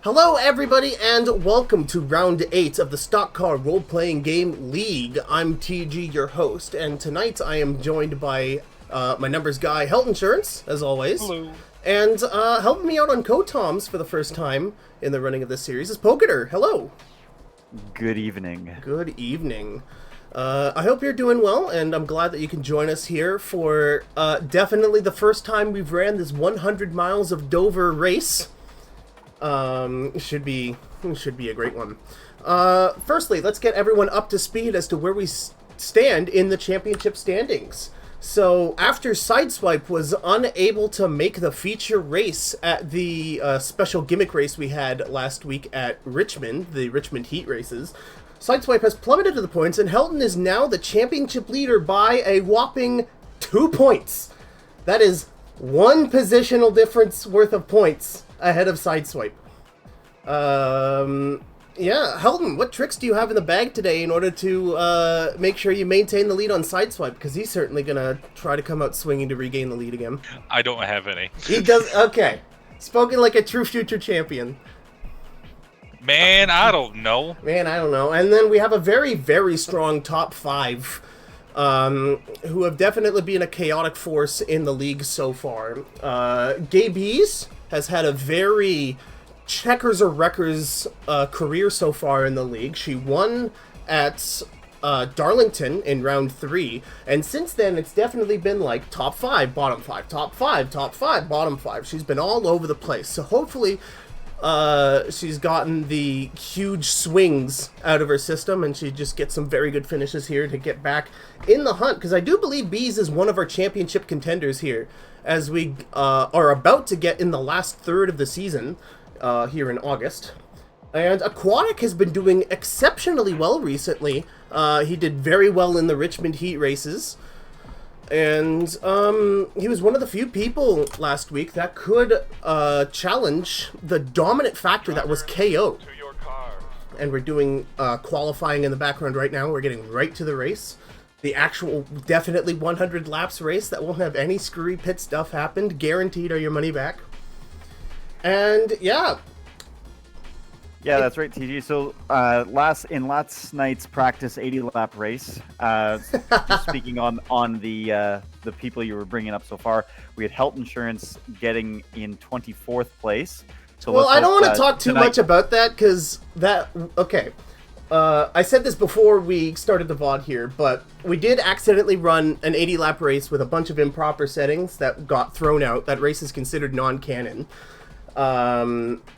Hello everybody and welcome to round 8 of the Stock Car role-playing game League. I'm TG, your host, and tonight I am joined by my numbers guy, Health Insurance, as always. Hello. And helping me out on co-toms for the first time in the running of this series is Poketer. Hello. Good evening. Good evening. I hope you're doing well, and I'm glad that you can join us here for definitely the first time we've ran this 100 miles of Dover race. Should be a great one. Firstly, let's get everyone up to speed as to where we stand in the championship standings. So, after Sideswipe was unable to make the feature race at the special gimmick race we had last week at Richmond, the Richmond Heat races, Sideswipe has plummeted to the points, and Helton is now the championship leader by a whopping 2 points. That is one positional difference worth of points ahead of Sideswipe. Yeah, Helton, what tricks do you have in the bag today in order to make sure you maintain the lead on Sideswipe? Because he's certainly going to try to come out swinging to regain the lead again. I don't have any. He does, okay. Spoken like a true future champion. Man, I don't know. And then we have a very, very strong top 5 who have definitely been a chaotic force in the league so far. Gabees has had a very checkers or wreckers career so far in the league. She won at Darlington in round 3, and since then it's definitely been like top 5, bottom 5, top 5, top 5, bottom 5. She's been all over the place, so hopefully she's gotten the huge swings out of her system, and she just gets some very good finishes here to get back in the hunt, because I do believe Bees is one of our championship contenders here, as we are about to get in the last third of the season here in August. And Aquatic has been doing exceptionally well recently. He did very well in the Richmond Heat races. And he was one of the few people last week that could challenge the dominant factor that was KO. And we're doing qualifying in the background right now. We're getting right to the race. The actual, definitely 100 laps race that won't have any screwy pit stuff happened. Guaranteed are your money back. And yeah. Yeah, that's right, TG. So last night's practice 80-lap race, just speaking on the people you were bringing up so far, we had Health Insurance getting in 24th place. So well, I don't want to talk too much about that, because that, okay. I said this before we started the VOD here, but we did accidentally run an 80-lap race with a bunch of improper settings that got thrown out. That race is considered non-canon.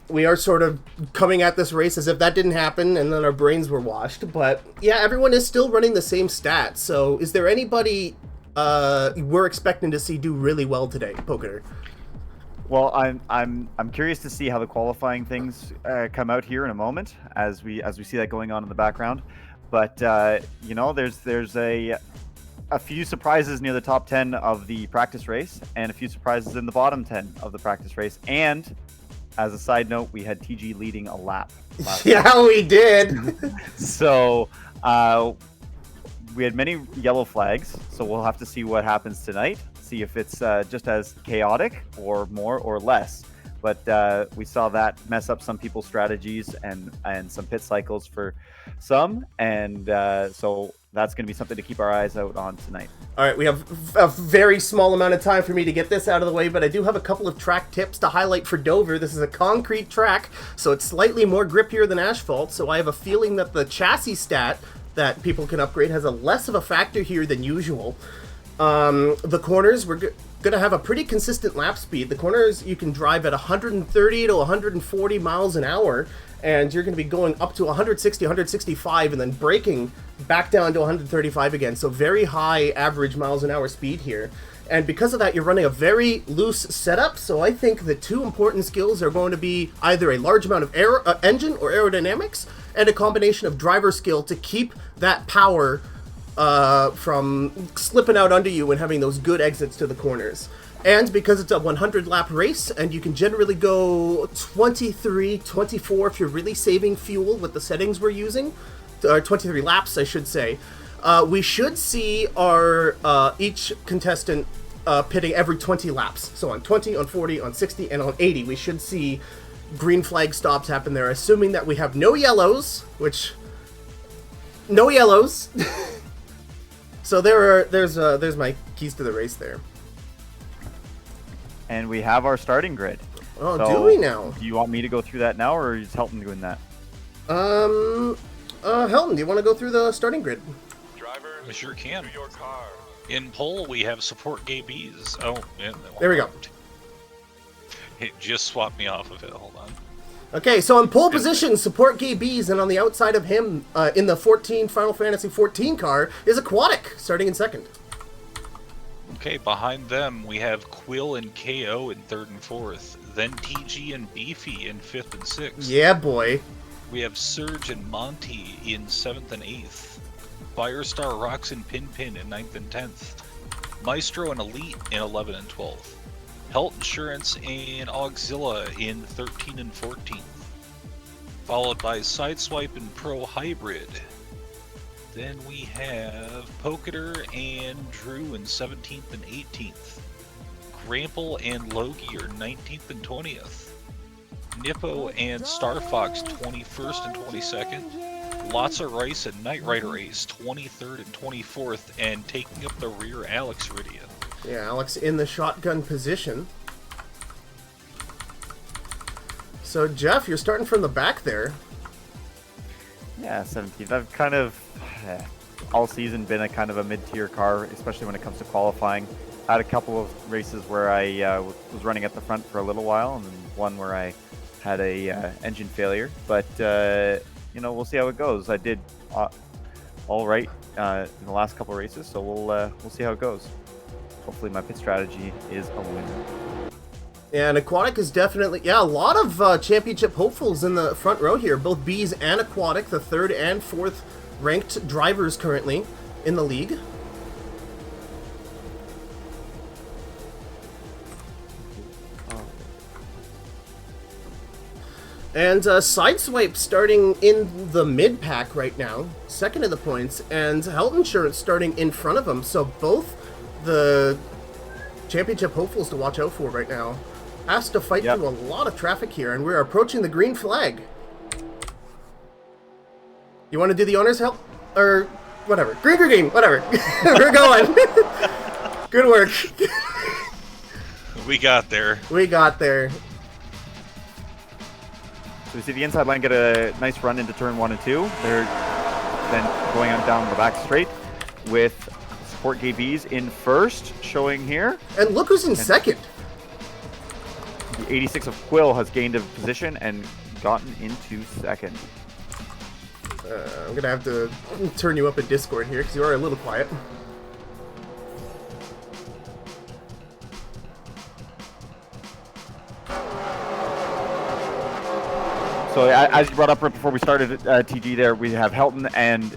We are sort of coming at this race as if that didn't happen and then our brains were washed, but yeah, everyone is still running the same stats. So is there anybody we're expecting to see do really well today, Poketer? Well, I'm curious to see how the qualifying things come out here in a moment as we see that going on in the background. But you know, there's a few surprises near the top 10 of the practice race and a few surprises in the bottom 10 of the practice race. And as a side note, we had TG leading a lap last yeah, night. we did. So we had many yellow flags, so we'll have to see what happens tonight, see if it's just as chaotic or more or less. But we saw that mess up some people's strategies and some pit cycles for some, and so that's going to be something to keep our eyes out on tonight. All right, we have a very small amount of time for me to get this out of the way, but I do have a couple of track tips to highlight for Dover. This is a concrete track, so it's slightly more grippier than asphalt, so I have a feeling that the chassis stat that people can upgrade has a less of a factor here than usual. The corners, we're going to have a pretty consistent lap speed. The corners, you can drive at 130 to 140 miles an hour, and you're going to be going up to 160, 165, and then braking back down to 135 again. So very high average miles an hour speed here. And because of that, you're running a very loose setup. So I think the two important skills are going to be either a large amount of engine or aerodynamics, and a combination of driver skill to keep that power from slipping out under you and having those good exits to the corners. And because it's a 100 lap race and you can generally go 23, 24 if you're really saving fuel with the settings we're using, or 23 laps I should say, we should see our each contestant pitting every 20 laps. So on 20, on 40, on 60, and on 80, we should see green flag stops happen there, assuming that we have no yellows, which... No yellows! So there's my keys to the race there. And we have our starting grid. Oh, So, do we now? Do you want me to go through that now, or is Helton doing that? Helton, do you want to go through the starting grid? I sure can. In pole, we have support GBs. Oh, yeah, There we go. It just swapped me off of it. Hold on. Okay, so in pole position, support GBs, and on the outside of him, in the Final Fantasy 14 car, is Aquatic, starting in second. Okay, behind them, we have Quill and KO in third and fourth. Then TG and Beefy in fifth and sixth. Yeah, boy. We have Surge and Monty in seventh and eighth. Firestar, Rocks, and Pinpin in ninth and 10th. Maestro and Elite in 11 and 12th. Health Insurance and Auxilla in 13 and 14th. Followed by Sideswipe and Pro Hybrid. Then we have Poketer and Drew in 17th and 18th. Grample and Logie are 19th and 20th. Nippo and Starfox 21st and 22nd. Lots of Rice and Knight Rider Ace 23rd and 24th, and taking up the rear, Alex Ridia. Yeah, Alex in the shotgun position. So, Jeff, you're starting from the back there. Yeah, 17th. I've kind of all season been a kind of a mid-tier car, especially when it comes to qualifying. I had a couple of races where I was running at the front for a little while, and then one where I had a engine failure. But you know, we'll see how it goes. I did all right in the last couple of races, so we'll see how it goes. Hopefully, my pit strategy is a winner. Yeah, and Aquatic is definitely... Yeah, a lot of championship hopefuls in the front row here. Both Bees and Aquatic, the third and fourth ranked drivers currently in the league. And Sideswipe starting in the mid-pack right now, second in the points, and Health Insurance starting in front of him. So both the championship hopefuls to watch out for right now. Has to fight through a lot of traffic here, and we're approaching the green flag. You want to do the honors, help? Or whatever. Green, whatever. We're going. Good work. We got there. We got there. So we see the inside line get a nice run into turn 1 and 2. They're then going on down the back straight with support GBs in first, showing here. And look who's in second. The 86 of Quill has gained a position and gotten into second. I'm going to have to turn you up in Discord here because you are a little quiet. So as you brought up right before we started TG there, we have Helton and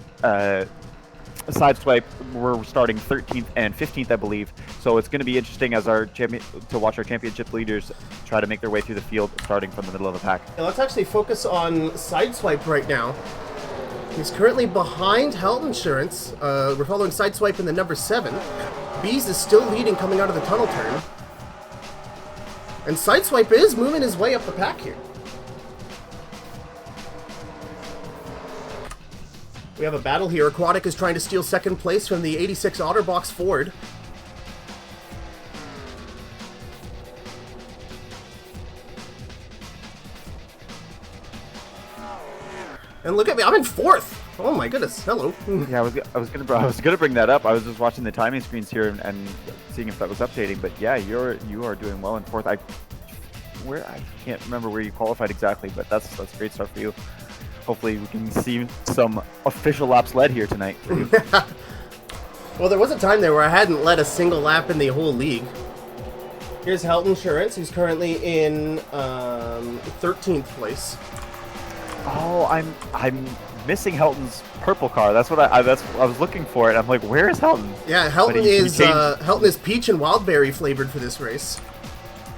Sideswipe. We're starting 13th and 15th, I believe. So it's going to be interesting as our to watch our championship leaders try to make their way through the field, starting from the middle of the pack. Now let's actually focus on Sideswipe right now. He's currently behind Health Insurance. We're following Sideswipe in the number 7. Bees is still leading coming out of the tunnel turn. And Sideswipe is moving his way up the pack here. We have a battle here. Aquatic is trying to steal second place from the 86 Otterbox Ford. And look at me, I'm in fourth. Oh my goodness, hello. Yeah, I was gonna bring that up. I was just watching the timing screens here and seeing if that was updating. But yeah, you are doing well in fourth. I can't remember where you qualified exactly, but that's a great start for you. Hopefully we can see some official laps led here tonight for you. Well, there was a time there where I hadn't led a single lap in the whole league. Here's Health Insurance, who's currently in 13th place. Oh, I'm missing Helton's purple car. That's what I was looking for it. I'm like, where is Helton? Yeah, Helton is peach and wildberry flavored for this race.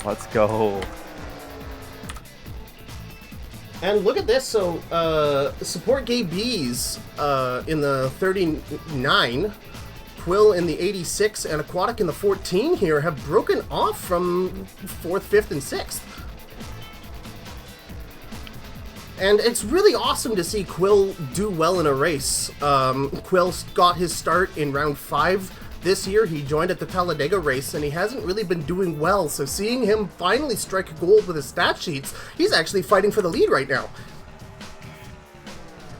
Let's go. And look at this, so support Gay Bees in the 39, Quill in the 86, and Aquatic in the 14 here have broken off from 4th, 5th, and 6th. And it's really awesome to see Quill do well in a race. Quill got his start in round 5 this year. He joined at the Talladega race, and he hasn't really been doing well. So seeing him finally strike gold with his stat sheets, he's actually fighting for the lead right now.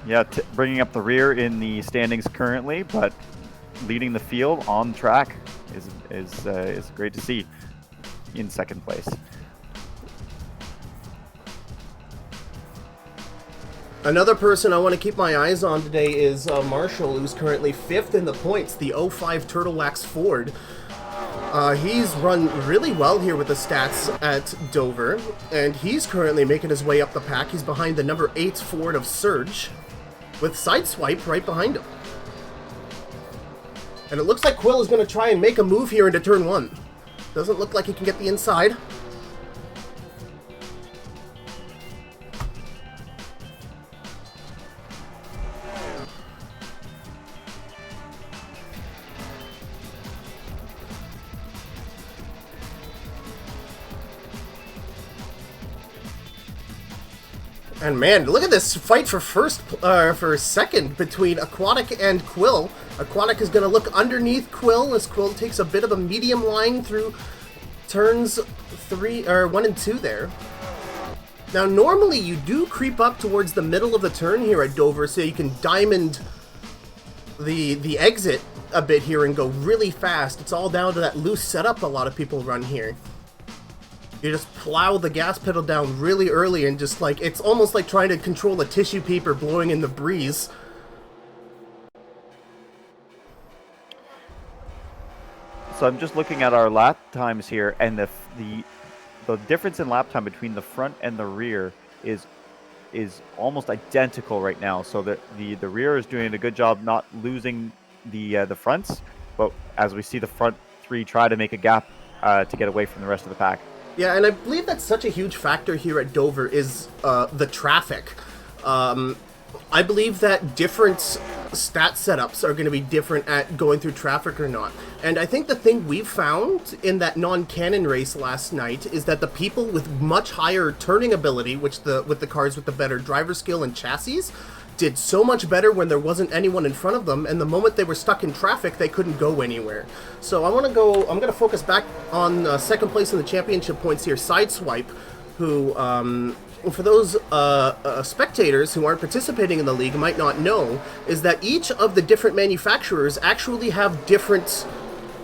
Yeah, bringing up the rear in the standings currently, but leading the field on track is great to see in second place. Another person I want to keep my eyes on today is Marshall, who's currently 5th in the points, the 05 Turtle Wax Ford. He's run really well here with the stats at Dover, and he's currently making his way up the pack. He's behind the number 8 Ford of Surge, with Sideswipe right behind him. And it looks like Quill is going to try and make a move here into turn 1. Doesn't look like he can get the inside. And man, look at this fight for second between Aquatic and Quill. Aquatic is going to look underneath Quill as Quill takes a bit of a medium line through turns 1 and 2 there. Now, normally you do creep up towards the middle of the turn here at Dover, so you can diamond the exit a bit here and go really fast. It's all down to that loose setup a lot of people run here. You just plow the gas pedal down really early and just like, it's almost like trying to control a tissue paper blowing in the breeze. So I'm just looking at our lap times here, and the difference in lap time between the front and the rear is almost identical right now. So that the rear is doing a good job not losing the fronts, but as we see the front 3 try to make a gap to get away from the rest of the pack. Yeah, and I believe that's such a huge factor here at Dover is the traffic. I believe that different stat setups are going to be different at going through traffic or not. And I think the thing we've found in that non-cannon race last night is that the people with much higher turning ability, with the cars with the better driver skill and chassis, did so much better when there wasn't anyone in front of them, and the moment they were stuck in traffic, they couldn't go anywhere. So I'm going to focus back on second place in the championship points here, Sideswipe, who, for those spectators who aren't participating in the league might not know, is that each of the different manufacturers actually have different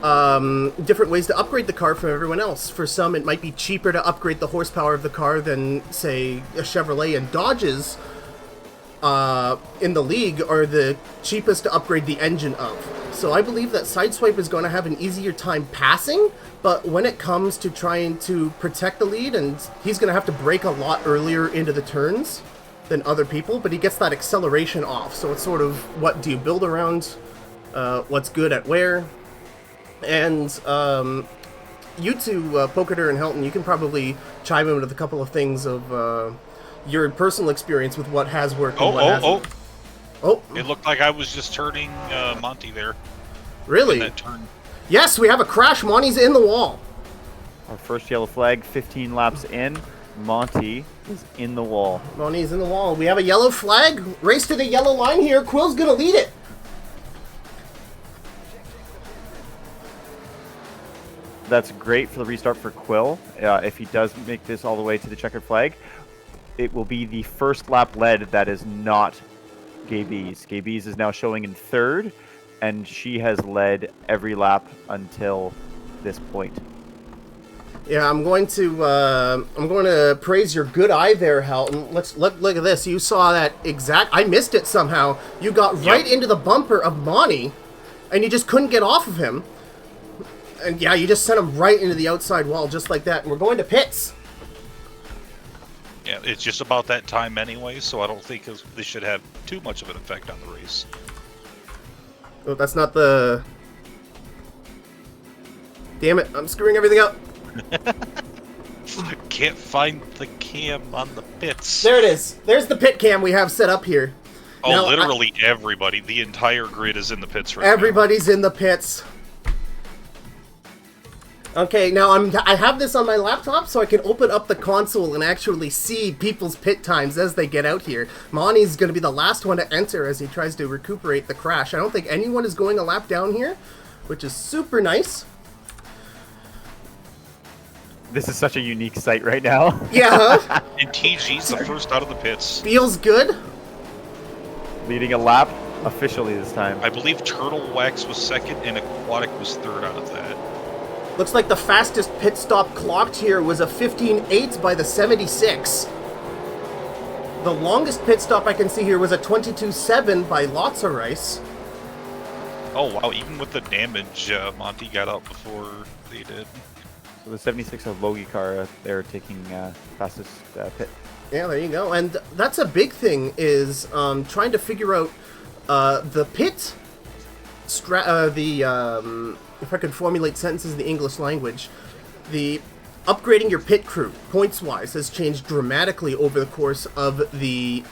ways to upgrade the car from everyone else. For some, it might be cheaper to upgrade the horsepower of the car than, say, a Chevrolet, and Dodges in the league are the cheapest to upgrade the engine of. So I believe that Sideswipe is going to have an easier time passing, but when it comes to trying to protect the lead, and he's going to have to brake a lot earlier into the turns than other people, but he gets that acceleration off. So it's sort of, what do you build around? What's good at where? And you two, Poketer and Helton, you can probably chime in with a couple of things of your personal experience with what has worked and what hasn't. Oh! It looked like I was just turning Monty there. Really? In that turn. Yes, we have a crash. Monty's in the wall. Our first yellow flag, 15 laps in. Monty is in the wall. Monty's in the wall. We have a yellow flag. Race to the yellow line here. Quill's going to lead it. That's great for the restart for Quill. If he does make this all the way to the checkered flag, it will be the first lap led that is not Gabees. Gabees is now showing in 3rd, and she has led every lap until this point. Yeah, I'm going to praise your good eye there, Helton. Look at this. You saw that exact. I missed it somehow. You got right into the bumper of Monty, and you just couldn't get off of him. And yeah, you just sent him right into the outside wall just like that. And we're going to pits. Yeah, it's just about that time anyway, so I don't think this should have too much of an effect on the race. Oh, that's not the... Damn it, I'm screwing everything up. I can't find the cam on the pits. There it is. There's the pit cam we have set up here. Oh, now, literally everybody. The entire grid is in the pits right Everybody's in the pits. Okay, now I have this on my laptop, so I can open up the console and actually see people's pit times as they get out here. Monty's going to be the last one to enter as he tries to recuperate the crash. I don't think anyone is going a lap down here, which is super nice. This is such a unique sight right now. Yeah, And TG's the first out of the pits. feels good. Leading a lap officially this time. I believe Turtle Wax was second and Aquatic was third out of that. Looks like the fastest pit stop clocked here was a 15.8 by the 76. The longest pit stop I can see here was a 22.7 by Lots of Rice. Oh wow, even with the damage, Monty got out before they did. So the 76 of Logie car, they're taking fastest pit. Yeah, there you go. And that's a big thing, is trying to figure out the pit, if I could formulate sentences in the English language, the upgrading your pit crew, points-wise, has changed dramatically over the course of the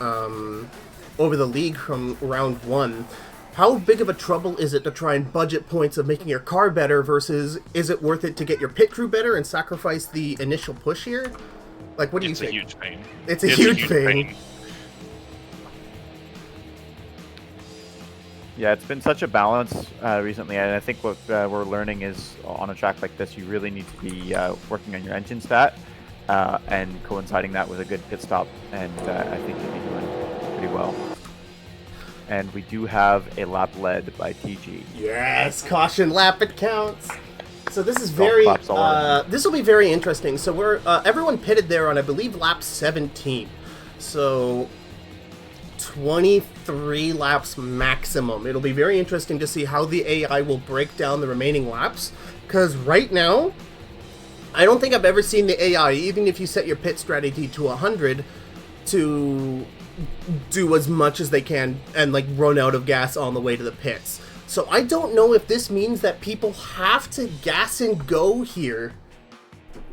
league from round 1. How big of a trouble is it to try and budget points of making your car better versus is it worth it to get your pit crew better and sacrifice the initial push here? Like, what do you think? It's a huge pain. It's a huge pain. Yeah, it's been such a balance recently, and I think what we're learning is on a track like this, you really need to be working on your engine stat and coinciding that with a good pit stop, and I think you'll be doing pretty well. And we do have a lap led by TG. Yes, caution lap, it counts. So this is Golf very, claps all over. this will be very interesting. So we're, everyone pitted there on, I believe, lap 17. So 23 laps maximum. It'll be very interesting to see how the AI will break down the remaining laps. Because right now, I don't think I've ever seen the AI, even if you set your pit strategy to 100, to do as much as they can and like run out of gas on the way to the pits. So I don't know if this means that people have to gas and go here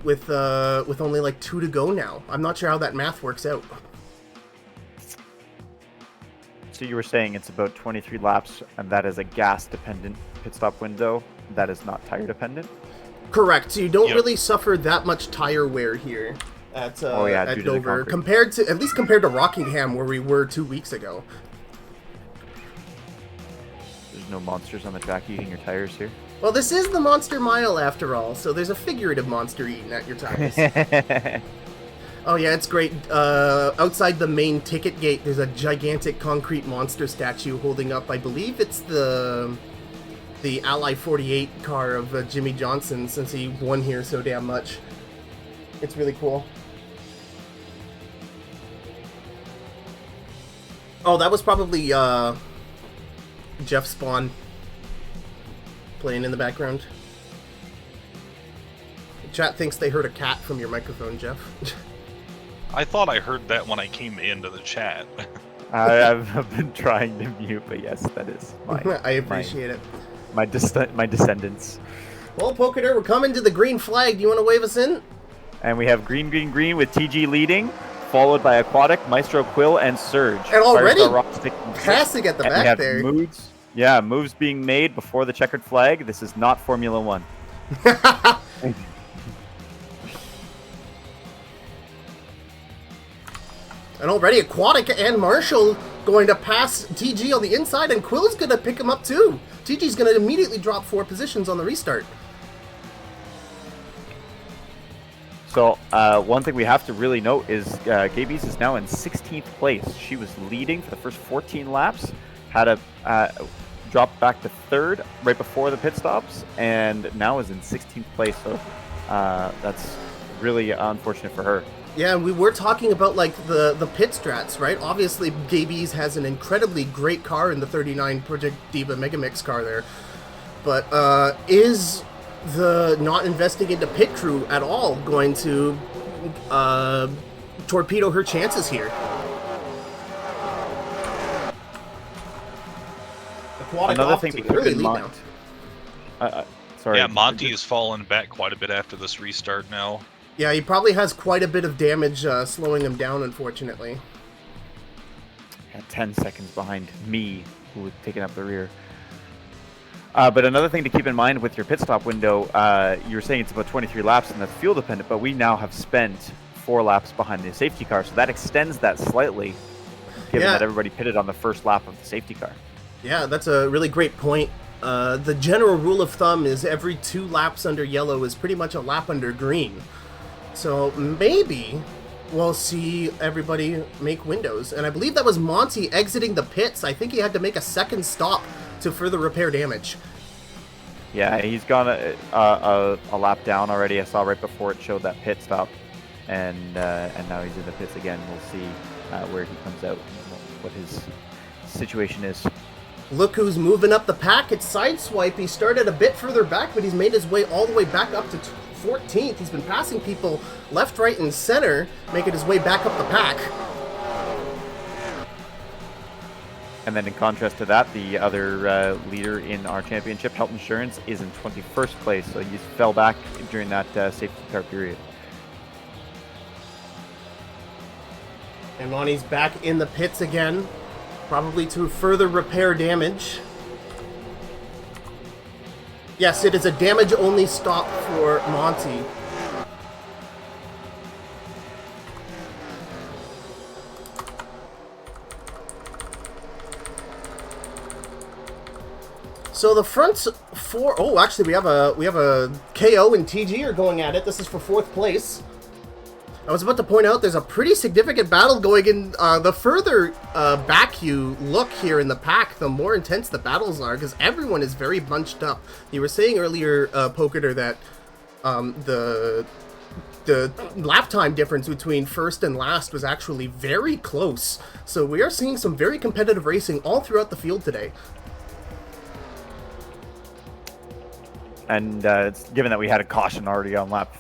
with only like 2 to go now. I'm not sure how that math works out. So you were saying it's about 23 laps, and that is a gas-dependent pit stop window. That is not tire-dependent. Correct. So you don't Yep. really suffer that much tire wear here at due at to the Dover, concrete. compared to Rockingham, where we were 2 weeks ago. There's no monsters on the track eating your tires here. Well, this is the Monster Mile after all, so there's a figurative monster eating at your tires. Oh yeah, it's great. Outside the main ticket gate, there's a gigantic concrete monster statue holding up, I believe it's the Ally 48 car of Jimmy Johnson, since he won here so damn much. It's really cool. Oh, that was probably Jeff Spawn playing in the background. Chat thinks they heard a cat from your microphone, Jeff. I thought I heard that when I came into the chat. I've been trying to mute, but yes, that is I appreciate it. my descendants. Well, Poketer, we're coming to the green flag. Do you want to wave us in? And we have green, green, green with TG leading, followed by Aquatic, Maestro, Quill, and Surge. And already Firestar Rock's taking sixth. passing at the And we back have there. moves being made before the checkered flag. This is not Formula One. And already Aquatic and Marshall going to pass TG on the inside, and Quill's going to pick him up too. TG's going to immediately drop 4 positions on the restart. So one thing we have to really note is Gabies is now in 16th place. She was leading for the first 14 laps, had a drop back to 3rd right before the pit stops, and now is in 16th place. So that's really unfortunate for her. Yeah, and we were talking about like the pit strats, right? Obviously, Gabies has an incredibly great car in the 39 Project Diva Megamix car there, but is the not investing into pit crew at all going to torpedo her chances here? Aquatic Another off thing to to an keep early in lead mind. Sorry. Yeah, Monty has fallen back quite a bit after this restart now. Yeah, he probably has quite a bit of damage slowing him down, unfortunately. 10 seconds behind me, who was taking up the rear. But another thing to keep in mind with your pit stop window, you were saying it's about 23 laps and that's fuel dependent, but we now have spent 4 laps behind the safety car, so that extends that slightly, given that everybody pitted on the first lap of the safety car. Yeah, that's a really great point. The general rule of thumb is every 2 laps under yellow is pretty much a lap under green. So maybe we'll see everybody make windows. And I believe that was Monty exiting the pits. I think he had to make a second stop to further repair damage. Yeah, he's gone a lap down already. I saw right before it showed that pit stop. And now he's in the pits again. We'll see where he comes out, what his situation is. Look who's moving up the pack. It's Sideswipe. He started a bit further back, but he's made his way all the way back up to 14th. He's been passing people left, right, and center, making his way back up the pack. And then in contrast to that, the other leader in our championship, Health Insurance, is in 21st place. So he fell back during that safety car period. And Monty's back in the pits again, probably to further repair damage. Yes, it is a damage-only stop for Monty. So the front 4... Oh, actually, we have a KO and TG are going at it. This is for 4th place. I was about to point out there's a pretty significant battle going in. The further back you look here in the pack, the more intense the battles are, because everyone is very bunched up. You were saying earlier, Poketer, that the lap time difference between first and last was actually very close. So we are seeing some very competitive racing all throughout the field today. And it's given that we had a caution already on lap,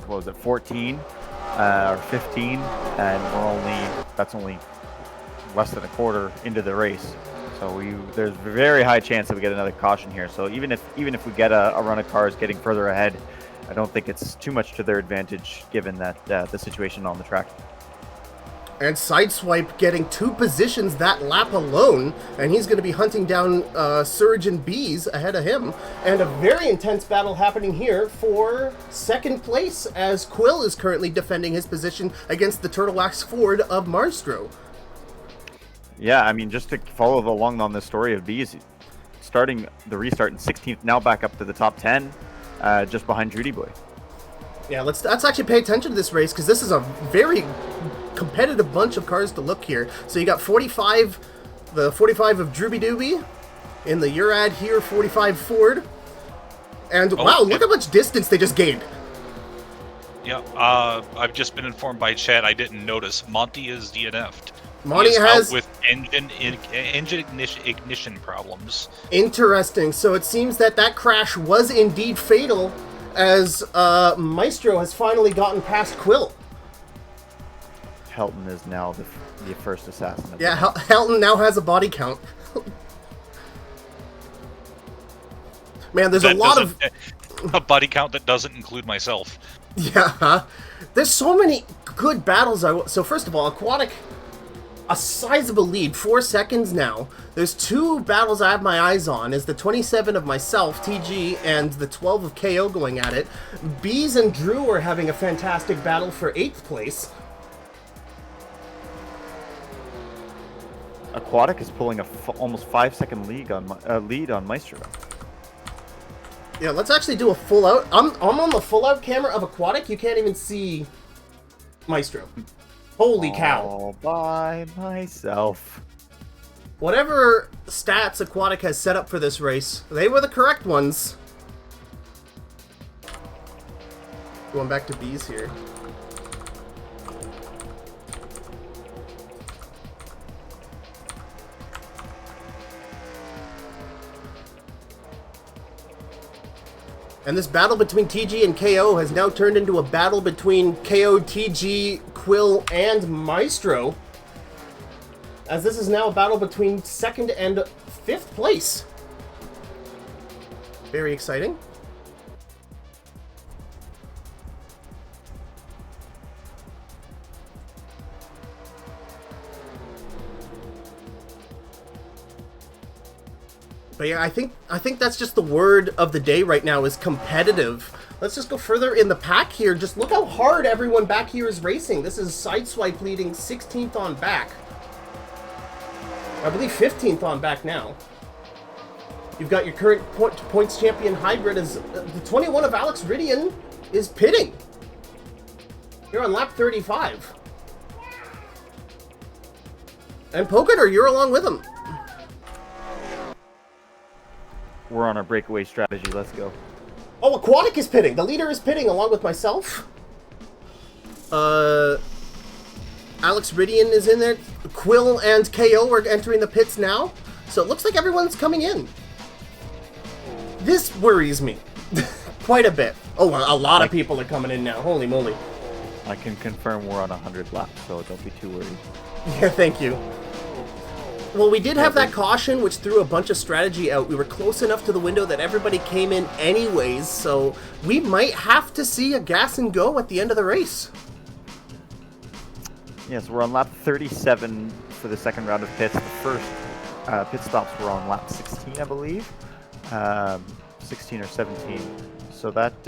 what was it, 14 or 15, and that's only less than a quarter into the race. So there's a very high chance that we get another caution here. So even if we get a run of cars getting further ahead, I don't think it's too much to their advantage given that the situation on the track. And Sideswipe getting 2 positions that lap alone, and he's going to be hunting down Surge and Bees ahead of him. And a very intense battle happening here for 2nd place, as Quill is currently defending his position against the Turtle Wax Ford of Marstro. Yeah, I mean, just to follow along on this story of Bees, starting the restart in 16th, now back up to the top 10, just behind Judy Boy. Yeah, let's actually pay attention to this race, because this is a very competitive bunch of cars to look here. So you got 45, the 45 of Drooby Dooby, in the Urad here, 45 Ford. And wow, look how much distance they just gained. Yeah, I've just been informed by chat. I didn't notice. Monty is DNF'd. Monty has out with engine ignition problems. Interesting. So it seems that crash was indeed fatal, as Maestro has finally gotten past Quill. Helton is now the first assassin. Yeah, Helton now has a body count. Man, there's a lot of... A body count that doesn't include myself. Yeah, there's so many good battles. So first of all, Aquatic, a sizable lead, 4 seconds now. There's 2 battles I have my eyes on, is the 27 of myself, TG, and the 12 of KO going at it. Bees and Drew are having a fantastic battle for 8th place. Aquatic is pulling almost 5-second lead on Maestro. Yeah, let's actually do a full out. I'm on the full out camera of Aquatic. You can't even see Maestro. Holy cow. All by myself. Whatever stats Aquatic has set up for this race, they were the correct ones. Going back to Bees here. And this battle between TG and KO has now turned into a battle between KO, TG, Quill, and Maestro. As this is now a battle between 2nd and 5th place. Very exciting. But yeah, I think that's just the word of the day right now is competitive. Let's just go further in the pack here. Just look how hard everyone back here is racing. This is Sideswipe leading 16th on back. I believe 15th on back now. You've got your current points champion Hybrid as the 21 of Alex Ridian is pitting. You're on lap 35. And Pokator, you're along with him. We're on our breakaway strategy. Let's go. Oh, Aquatic is pitting. The leader is pitting along with myself. Alex Ridian is in there. Quill and KO are entering the pits now. So it looks like everyone's coming in. This worries me quite a bit. Oh, a lot of people are coming in now. Holy moly. I can confirm we're on 100 laps, so don't be too worried. Yeah, thank you. Well, we did have that caution, which threw a bunch of strategy out. We were close enough to the window that everybody came in anyways, so we might have to see a gas and go at the end of the race. Yes, we're on lap 37 for the second round of pits. The first pit stops were on lap 16, I believe. 16 or 17. So that's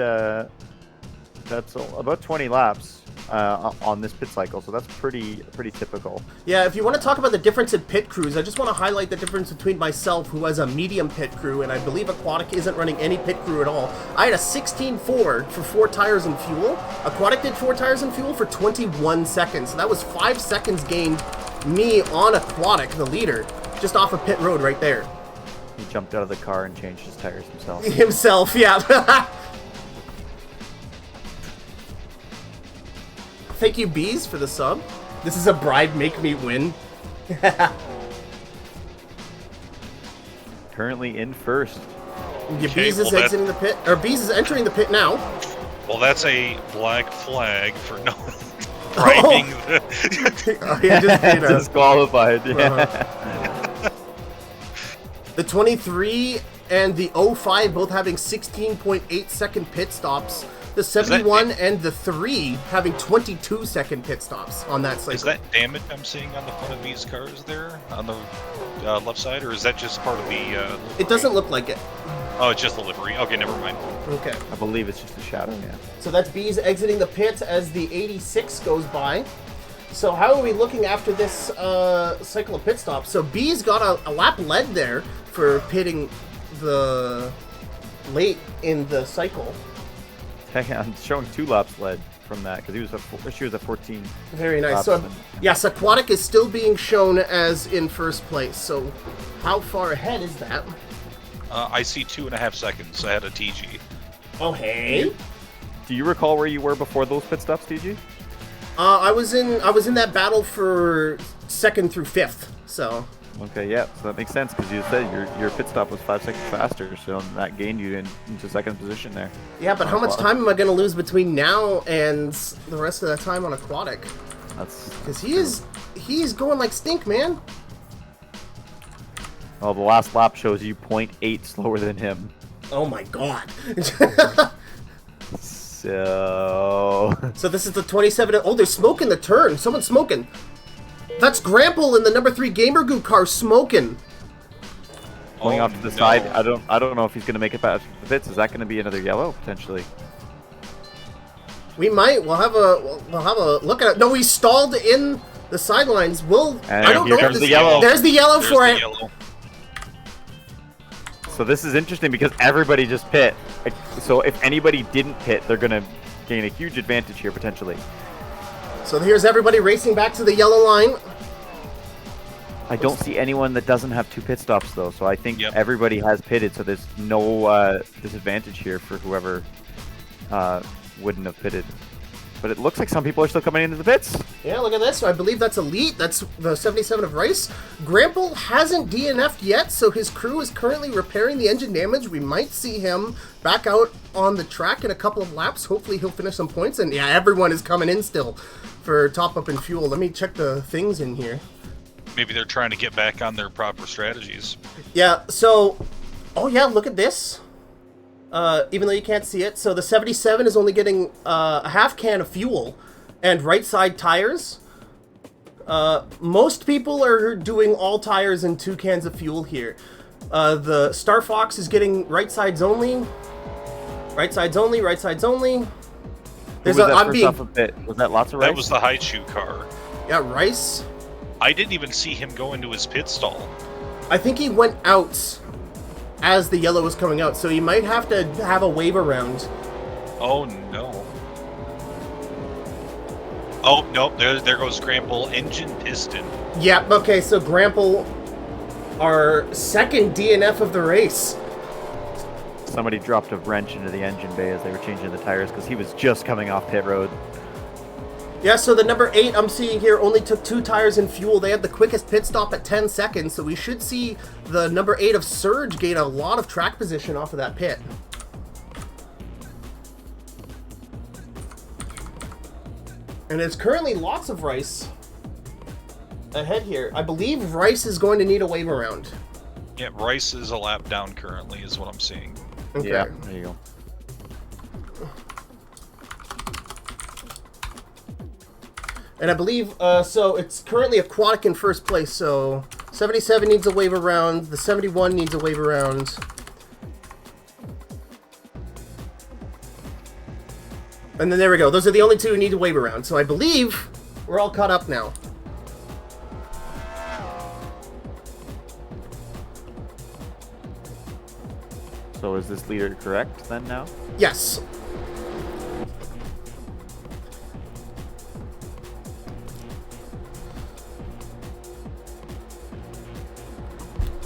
about 20 laps on this pit cycle, so that's pretty typical. Yeah, if you want to talk about the difference in pit crews, I just want to highlight the difference between myself, who has a medium pit crew, and I believe Aquatic isn't running any pit crew at all. I had a 16.4 for 4 tires and fuel. Aquatic did 4 tires and fuel for 21 seconds, so that was 5 seconds gained me on Aquatic, the leader, just off of pit road right there. He jumped out of the car and changed his tires himself. Himself, yeah. Thank you, Bees, for the sub. This is a bribe, make me win. Currently in first. Yeah, Bees is exiting the pit, or Bees is entering the pit now. Well, that's a black flag for no bribing. Oh, yeah, just disqualified. Yeah. The 23 and the 05 both having 16.8 second pit stops. The 71 and the 3 having 22 second pit stops on that cycle. Is that damage I'm seeing on the front of these cars there on the left side, or is that just part of the It doesn't look like it. Oh, it's just the livery. Okay, never mind. Okay. I believe it's just a shadow, yeah. So that's Bees exiting the pit as the 86 goes by. So how are we looking after this cycle of pit stops? So Bees got a lap led there for pitting the late in the cycle. I'm showing 2 laps led from that because she was a 14. Very nice. So yes, Aquatic is still being shown as in first place. So how far ahead is that? I see 2.5 seconds ahead of TG. Oh hey. Do you recall where you were before those pit stops, TG? I was in that battle for 2nd through 5th. So. Okay, yeah, so that makes sense because you said your pit stop was 5 seconds faster, so that gained you into second position there. Yeah, but how much time am I going to lose between now and the rest of that time on Aquatic? Because he's going like stink, man. Well, the last lap shows you 0.8 slower than him. Oh my god. So this is the 27. Oh, they're smoking the turn. Someone's smoking. That's Grample in the number 3 Gamer Goo car smoking. Going off to the side. I don't know if he's gonna make it past the pits. Is that gonna be another yellow potentially? We might. We'll have a look at it. No, he stalled in the sidelines. I don't know. Comes the yellow. There's the yellow for it. Yellow. So this is interesting because everybody just pit. So if anybody didn't pit, they're gonna gain a huge advantage here potentially. So here's everybody racing back to the yellow line. I don't see anyone that doesn't have 2 pit stops though, so I think everybody has pitted, so there's no disadvantage here for whoever wouldn't have pitted. But it looks like some people are still coming into the pits. Yeah, look at this. I believe that's Elite. That's the 77 of Rice. Grample hasn't DNF'd yet, so his crew is currently repairing the engine damage. We might see him back out on the track in a couple of laps. Hopefully he'll finish some points. And yeah, everyone is coming in still for top up in fuel. Let me check the things in here. Maybe they're trying to get back on their proper strategies. Yeah, so... Oh yeah, look at this. Even though you can't see it. So the 77 is only getting a half can of fuel and right side tires. Most people are doing all tires and 2 cans of fuel here. The Star Fox is getting right sides only. Right sides only, right sides only. Was that lots of Rice? That was the high shoe car. Yeah, Rice. I didn't even see him go into his pit stall. I think he went out as the yellow was coming out, so he might have to have a wave around. Oh no. Oh nope, there goes Grample. Engine piston. Yeah, okay, so Grample, our second DNF of the race. Somebody dropped a wrench into the engine bay as they were changing the tires because he was just coming off pit road. Yeah, so the number 8 I'm seeing here only took 2 tires and fuel. They had the quickest pit stop at 10 seconds, so we should see the number 8 of Surge gain a lot of track position off of that pit. And it's currently lots of Rice ahead here. I believe Rice is going to need a wave around. Yeah, Rice is a lap down currently, is what I'm seeing. Okay. Yeah, there you go. And I believe, so it's currently Aquatic in first place, so 77 needs a wave around, the 71 needs a wave around. And then there we go, those are the only 2 who need to wave around, so I believe we're all caught up now. So is this leader correct then now? Yes.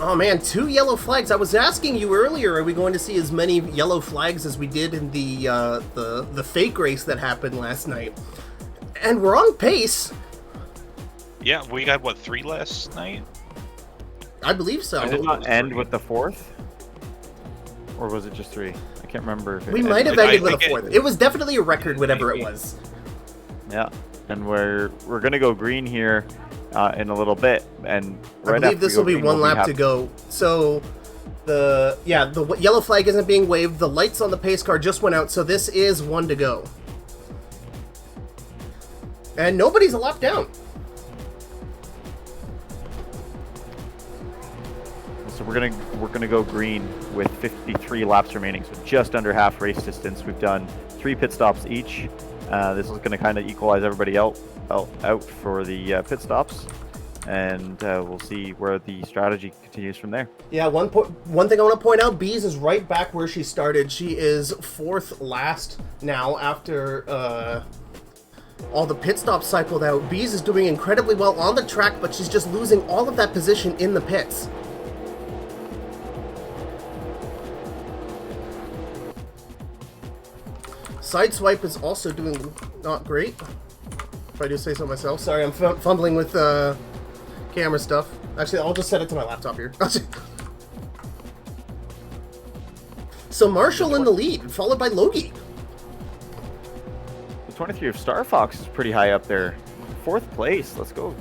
Oh man, 2 yellow flags. I was asking you earlier, are we going to see as many yellow flags as we did in the fake race that happened last night? And we're on pace. Yeah, we got, what, 3 last night? I believe so. Did it not end with the 4th? Or was it just 3? I can't remember if it We might have ended with a 4th. It was definitely a record, whatever it was. Yeah, and we're gonna go green here in a little bit, and I believe this will be 1 lap to go. So the yellow flag isn't being waved. The lights on the pace car just went out, so this is 1 to go. And nobody's a lap down. So we're gonna go green with 53 laps remaining, so just under half race distance. We've done 3 pit stops each. This is gonna kind of equalize everybody out for the pit stops, and we'll see where the strategy continues from there. Yeah, one thing I want to point out: Bees is right back where she started. She is 4th last now after all the pit stops cycled out. Bees is doing incredibly well on the track, but she's just losing all of that position in the pits. Sideswipe is also doing not great, if I do say so myself. Sorry, I'm fumbling with camera stuff. Actually, I'll just set it to my laptop here. So Marshall in the lead, followed by Logie. The 23 of Star Fox is pretty high up there. 4th place, let's go.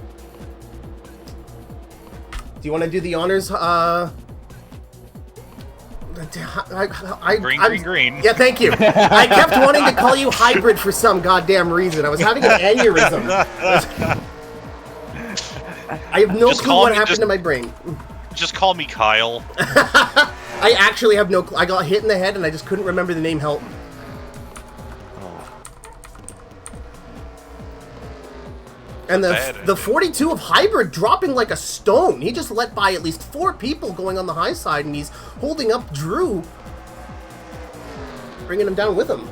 Do you want to do the honors? Green. Yeah, thank you. I kept wanting to call you hybrid for some goddamn reason. I was having an aneurysm. I have no clue what happened to my brain. Just call me Kyle. I actually have no clue. I got hit in the head and I just couldn't remember the name help. And the 42 of Hybrid dropping like a stone. He just let by at least 4 people going on the high side, and he's holding up Drew, bringing him down with him.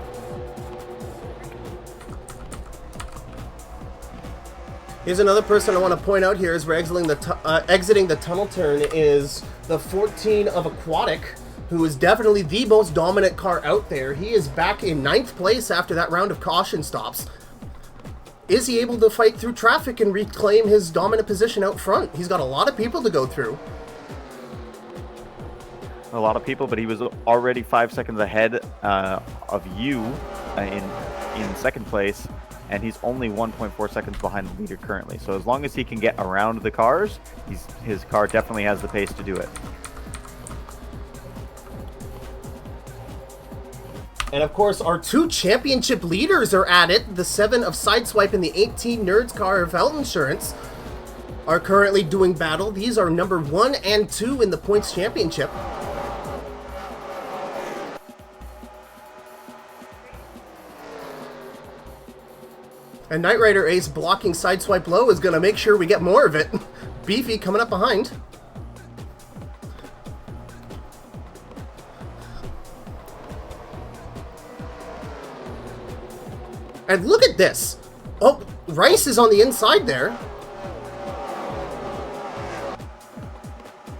Here's another person I want to point out here as we're exiting the tunnel turn is the 14 of Aquatic, who is definitely the most dominant car out there. He is back in 9th place after that round of caution stops. Is he able to fight through traffic and reclaim his dominant position out front? He's got a lot of people to go through. A lot of people, but he was already 5 seconds ahead of you in 2nd place, and he's only 1.4 seconds behind the leader currently. So as long as he can get around the cars, his car definitely has the pace to do it. And of course, our 2 championship leaders are at it. The 7 of Sideswipe and the 18 Nerds car of Health Insurance are currently doing battle. These are number 1 and 2 in the points championship. And Knight Rider Ace blocking Sideswipe low is going to make sure we get more of it. Beefy coming up behind. And look at this. Oh, Rice is on the inside there.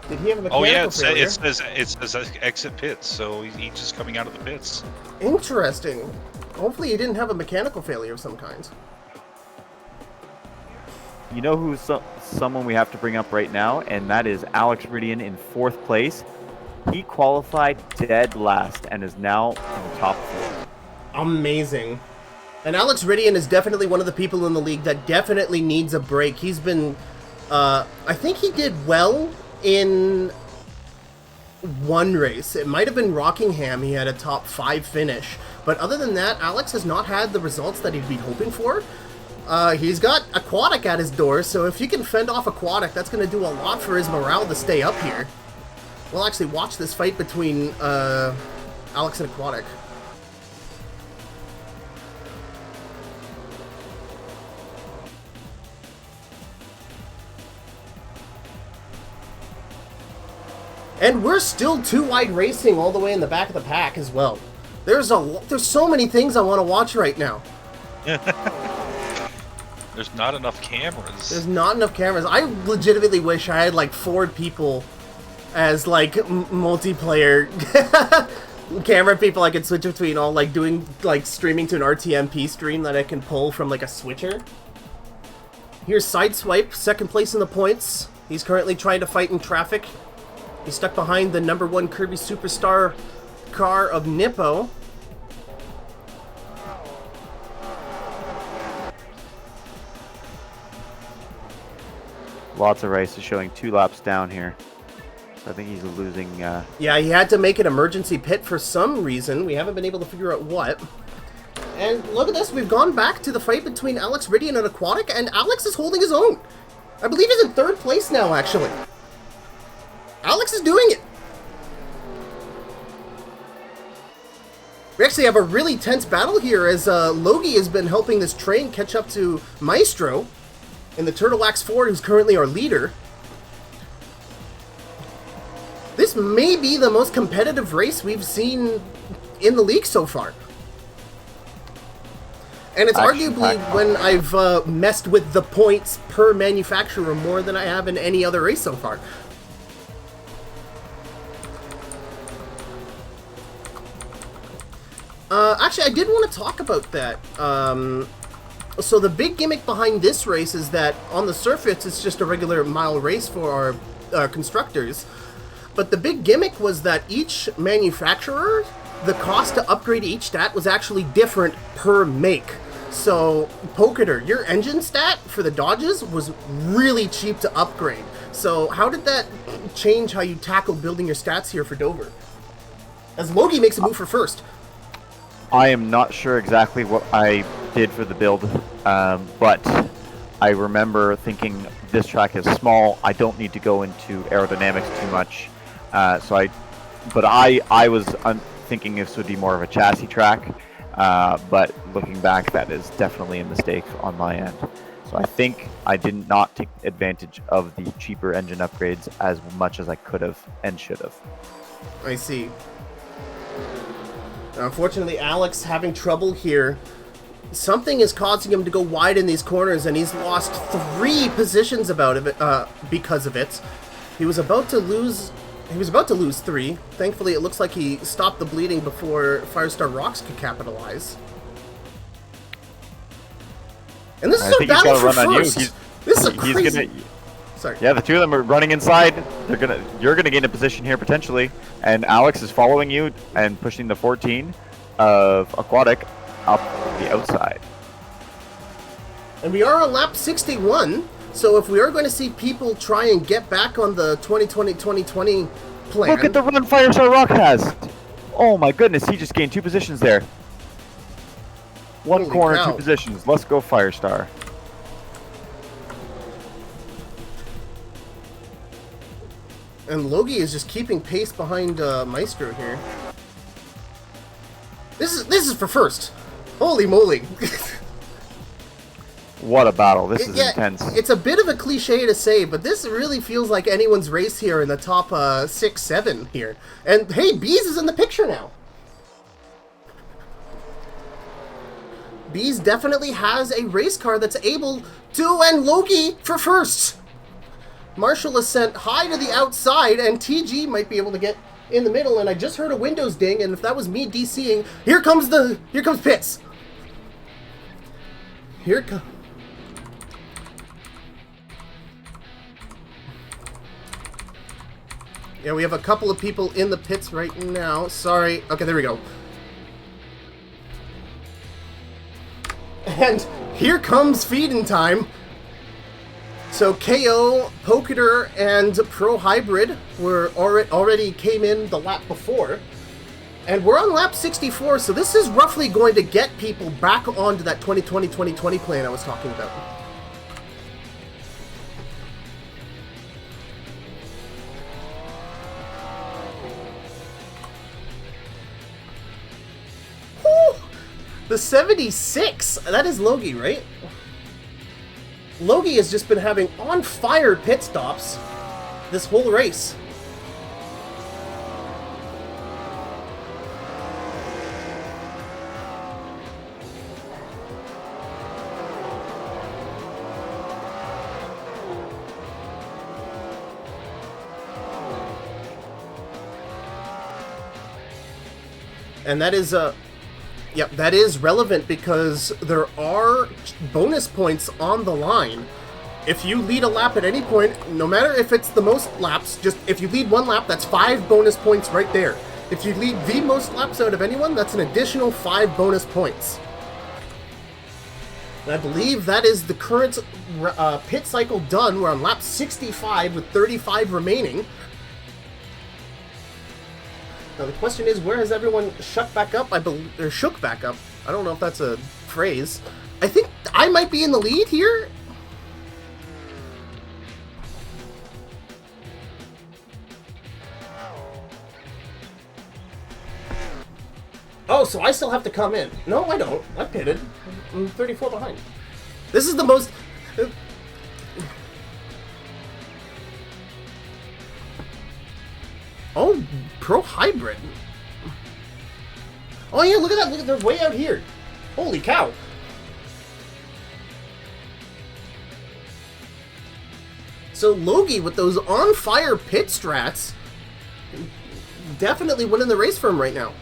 Did he have a mechanical failure? it says exit pits, so he's just coming out of the pits. Interesting. Hopefully he didn't have a mechanical failure of some kind. You know who's someone we have to bring up right now, and that is Alex Ridian in 4th place. He qualified dead last and is now in the top 4. Amazing. And Alex Ridian is definitely one of the people in the league that definitely needs a break. He's been, I think he did well in one race. It might have been Rockingham. He had a top 5 finish. But other than that, Alex has not had the results that he'd be hoping for. He's got Aquatic at his door, so if you can fend off Aquatic, that's going to do a lot for his morale to stay up here. We'll actually watch this fight between Alex and Aquatic. And we're still 2 wide racing all the way in the back of the pack as well. There's so many things I want to watch right now. There's not enough cameras. There's not enough cameras. I legitimately wish I had like 4 people as like multiplayer camera people I could switch between, all like doing like streaming to an RTMP stream that I can pull from like a switcher. Here's Sideswipe, 2nd place in the points. He's currently trying to fight in traffic. He's stuck behind the number 1 Kirby Superstar car of Nippo. Lots of races showing 2 laps down here. So I think he's losing... Yeah, he had to make an emergency pit for some reason. We haven't been able to figure out what. And look at this. We've gone back to the fight between Alex Ridian and Aquatic, and Alex is holding his own. I believe he's in 3rd place now, actually. Alex is doing it. We actually have a really tense battle here as Logie has been helping this train catch up to Maestro in the Turtle Axe Ford, who's currently our leader. This may be the most competitive race we've seen in the league so far. And it's arguably when I've messed with the points per manufacturer more than I have in any other race so far. Actually, I did want to talk about that. So the big gimmick behind this race is that on the surface, it's just a regular mile race for our constructors. But the big gimmick was that each manufacturer, the cost to upgrade each stat was actually different per make. So, Poketer, your engine stat for the Dodges was really cheap to upgrade. So, how did that change how you tackle building your stats here for Dover? As Logie makes a move for first. I am not sure exactly what I did for the build, but I remember thinking this track is small. I don't need to go into aerodynamics too much. But I was thinking this would be more of a chassis track. But looking back, that is definitely a mistake on my end. So I think I did not take advantage of the cheaper engine upgrades as much as I could have and should have. I see. Unfortunately, Alex having trouble here. Something is causing him to go wide in these corners, and he's lost 3 positions because of it. He was about to lose 3. Thankfully, it looks like he stopped the bleeding before Firestar Rocks could capitalize. And this is a battle for first. This is a crazy... Sorry. Yeah, the 2 of them are running inside. You're gonna gain a position here potentially, and Alex is following you and pushing the 14 of Aquatic up the outside. And we are on lap 61, so if we are going to see people try and get back on the 2020-2020 plan... Look at the run Firestar Rock has! Oh my goodness, he just gained 2 positions there. One corner, 2 positions. Let's go Firestar. And Logie is just keeping pace behind Maestro here. This is for first. Holy moly. What a battle. This is intense. It's a bit of a cliche to say, but this really feels like anyone's race here in the top 6, 7 here. And hey, Bees is in the picture now. Bees definitely has a race car that's able to, and Logie for first. Marshall is sent high to the outside, and TG might be able to get in the middle, and I just heard a Windows ding, and if that was me DCing, here comes Pitts. Here comes... Yeah, we have a couple of people in the pits right now. Sorry. Okay, there we go. And here comes feeding time. So KO, Poketer, and Pro Hybrid were already came in the lap before. And we're on lap 64, so this is roughly going to get people back onto that 2020-2020 plan I was talking about. The 76! That is Logie, right? Logie has just been having on-fire pit stops this whole race. And that is yep, that is relevant because there are bonus points on the line. If you lead a lap at any point, no matter if it's the most laps, just if you lead one lap, that's 5 bonus points right there. If you lead the most laps out of anyone, that's an additional 5 bonus points. And I believe that is the current pit cycle done. We're on lap 65 with 35 remaining. Now the question is, where has everyone shut back up? Or shook back up. I don't know if that's a phrase. I think I might be in the lead here. Oh, so I still have to come in. No, I don't. I pitted. I'm 34 behind. This is the most... Oh, Pro Hybrid. Oh yeah, look at that. Look at, they're way out here. Holy cow. So Logie with those on-fire pit strats definitely winning the race for him right now.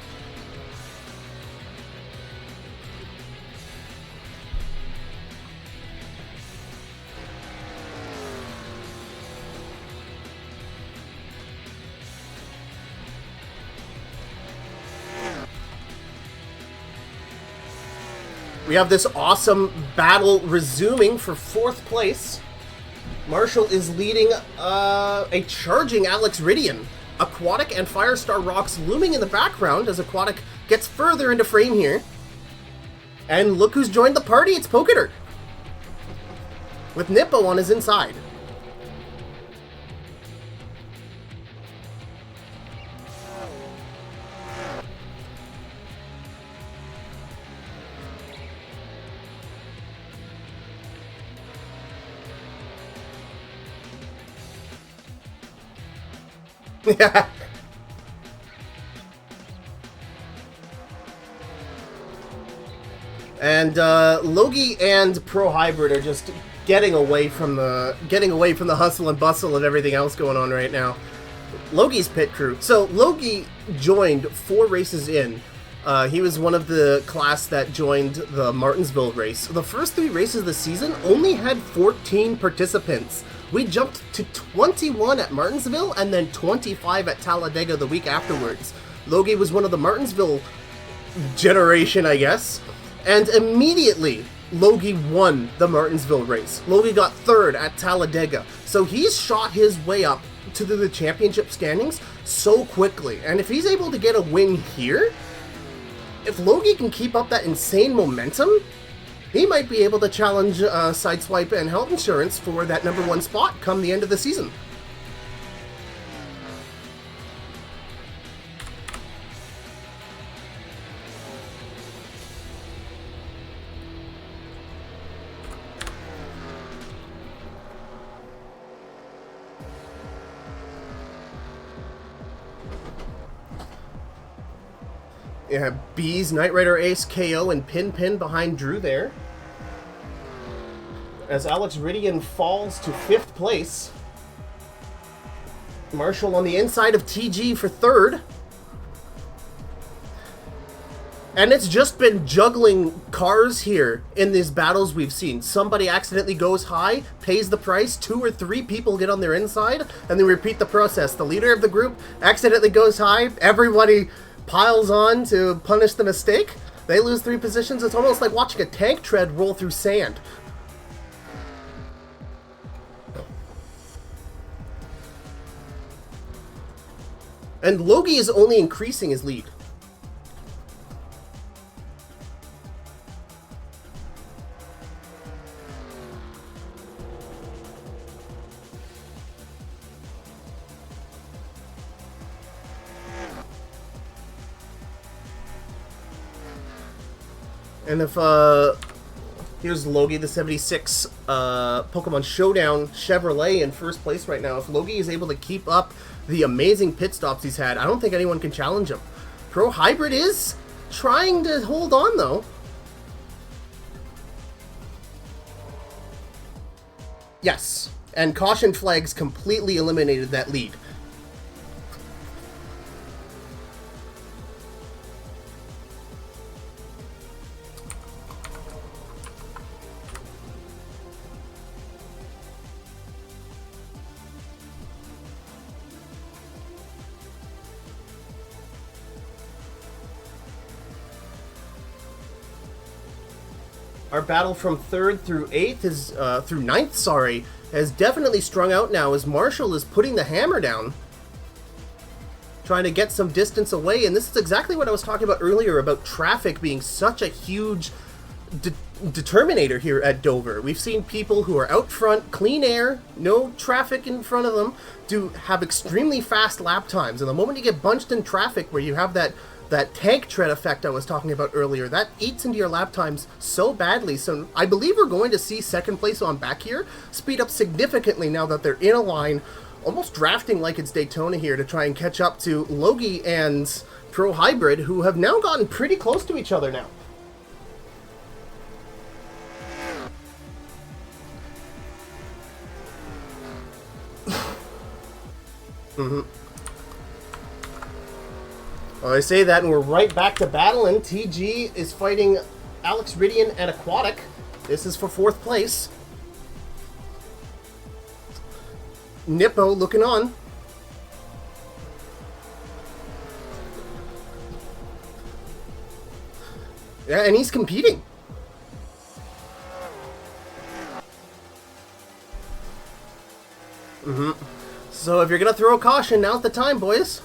We have this awesome battle resuming for 4th place. Marshall is leading a charging Alex Ridian. Aquatic and Firestar Rocks looming in the background as Aquatic gets further into frame here. And look who's joined the party, it's Poketer. With Nippo on his inside. Yeah. And Logie and Pro Hybrid are just getting away from the hustle and bustle and everything else going on right now. Logie's pit crew. So Logie joined 4 races in. He was one of the class that joined the Martinsville race. The first 3 races of the season only had 14 participants. We jumped to 21 at Martinsville and then 25 at Talladega the week afterwards. Logie was one of the Martinsville generation, I guess. And immediately, Logie won the Martinsville race. Logie got 3rd at Talladega. So he's shot his way up to the championship standings so quickly. And if he's able to get a win here, if Logie can keep up that insane momentum, he might be able to challenge Sideswipe and Health Insurance for that #1 spot come the end of the season. Yeah, Bees, Knight Rider Ace, KO, and Pin behind Drew there. As Alex Ridian falls to 5th place. Marshall on the inside of TG for 3rd. And it's just been juggling cars here in these battles we've seen. Somebody accidentally goes high, pays the price, 2 or 3 people get on their inside, and they repeat the process. The leader of the group accidentally goes high, everybody piles on to punish the mistake. They lose 3 positions. It's almost like watching a tank tread roll through sand. And Logie is only increasing his lead. And if, here's Logie, the 76 Pokemon Showdown Chevrolet in 1st place right now. If Logie is able to keep up the amazing pit stops he's had, I don't think anyone can challenge him. Pro Hybrid is trying to hold on, though. Yes, and Caution Flags completely eliminated that lead. Our battle from 3rd through 8th is, through 9th, sorry, has definitely strung out now as Marshall is putting the hammer down. Trying to get some distance away, and this is exactly what I was talking about earlier about traffic being such a huge determinator here at Dover. We've seen people who are out front, clean air, no traffic in front of them, have extremely fast lap times. And the moment you get bunched in traffic where you have that tank tread effect I was talking about earlier, that eats into your lap times so badly. So I believe we're going to see 2nd place on back here speed up significantly now that they're in a line, almost drafting like it's Daytona here to try and catch up to Logie and Pro Hybrid, who have now gotten pretty close to each other now. Well, I say that, and we're right back to battle, and TG is fighting Alex Ridian and Aquatic. This is for 4th place. Nippo looking on. Yeah, and he's competing. So if you're going to throw a caution, now's the time, boys.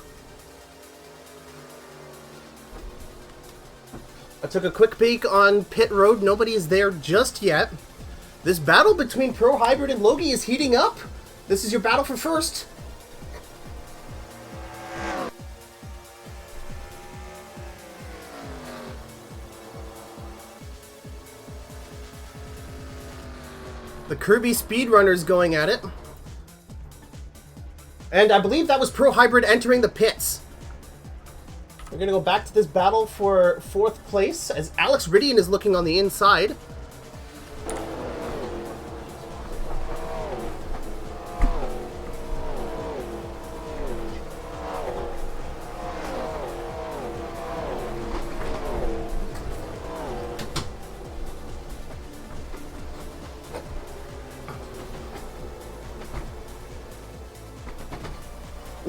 I took a quick peek on pit road. Nobody is there just yet. This battle between Pro Hybrid and Logie is heating up. This is your battle for 1st. The Kirby Speedrunner's going at it. And I believe that was Pro Hybrid entering the pits. We're going to go back to this battle for 4th place as Alex Ridian is looking on the inside.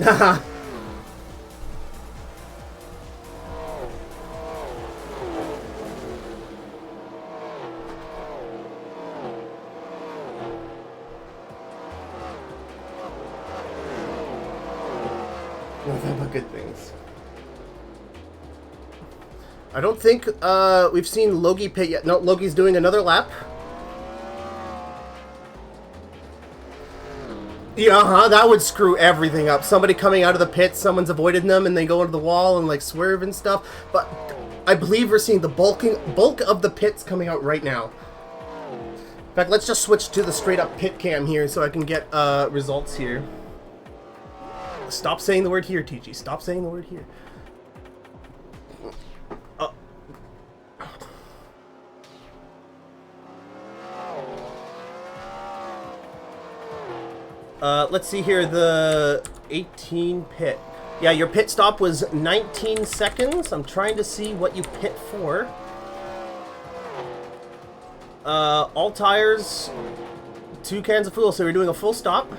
Haha. Nothing but good things. I don't think we've seen Logie pit yet. No, Logie's doing another lap. Yeah, that would screw everything up. Somebody coming out of the pit, someone's avoided them, and they go into the wall and, like, swerve and stuff. But I believe we're seeing the bulk of the pits coming out right now. In fact, let's just switch to the straight-up pit cam here so I can get results here. Stop saying the word here, TG. Stop saying the word here. Let's see here, the 18 pit. Yeah, your pit stop was 19 seconds. I'm trying to see what you pit for. All tires, 2 cans of fuel, so you're doing a full stop.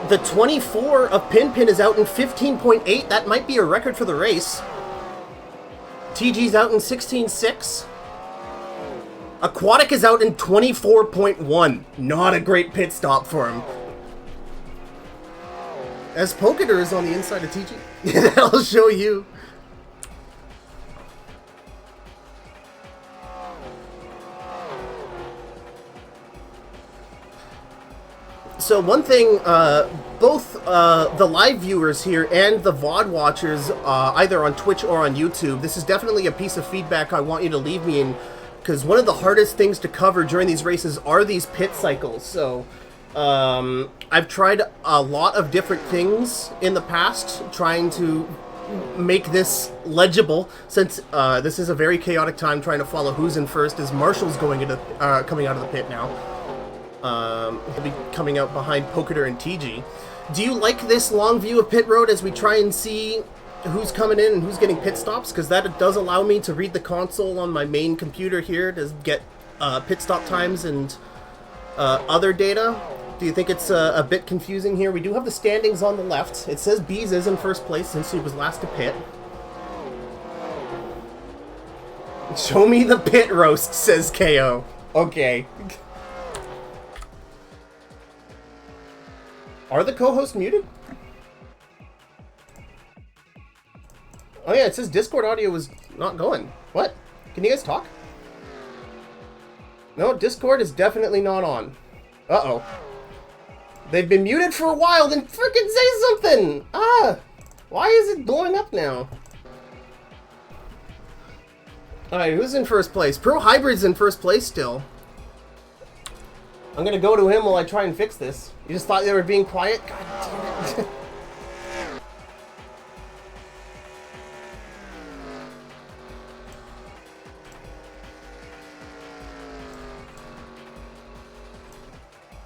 The 24 of Pin is out in 15.8. That might be a record for the race. TG's out in 16.6. Aquatic is out in 24.1. Not a great pit stop for him. As Poketer is on the inside of TG. That'll show you. So one thing, both the live viewers here and the VOD watchers, either on Twitch or on YouTube, this is definitely a piece of feedback I want you to leave me in, because one of the hardest things to cover during these races are these pit cycles. So I've tried a lot of different things in the past, trying to make this legible, since this is a very chaotic time trying to follow who's in first, as Marshall's going into coming out of the pit now. He'll be coming out behind Poketer and TG. Do you like this long view of pit road as we try and see who's coming in and who's getting pit stops? Because that does allow me to read the console on my main computer here to get pit stop times and other data. Do you think it's a bit confusing here? We do have the standings on the left. It says Bees is in first place since he was last to pit. Show me the pit roast, says KO. Okay. Are the co-hosts muted? Oh yeah, it says Discord audio was not going. What? Can you guys talk? No, Discord is definitely not on. Uh-oh. They've been muted for a while, then frickin' say something! Ah! Why is it blowing up now? Alright, who's in first place? Pro Hybrid's in first place still. I'm gonna go to him while I try and fix this. You just thought they were being quiet? God damn it.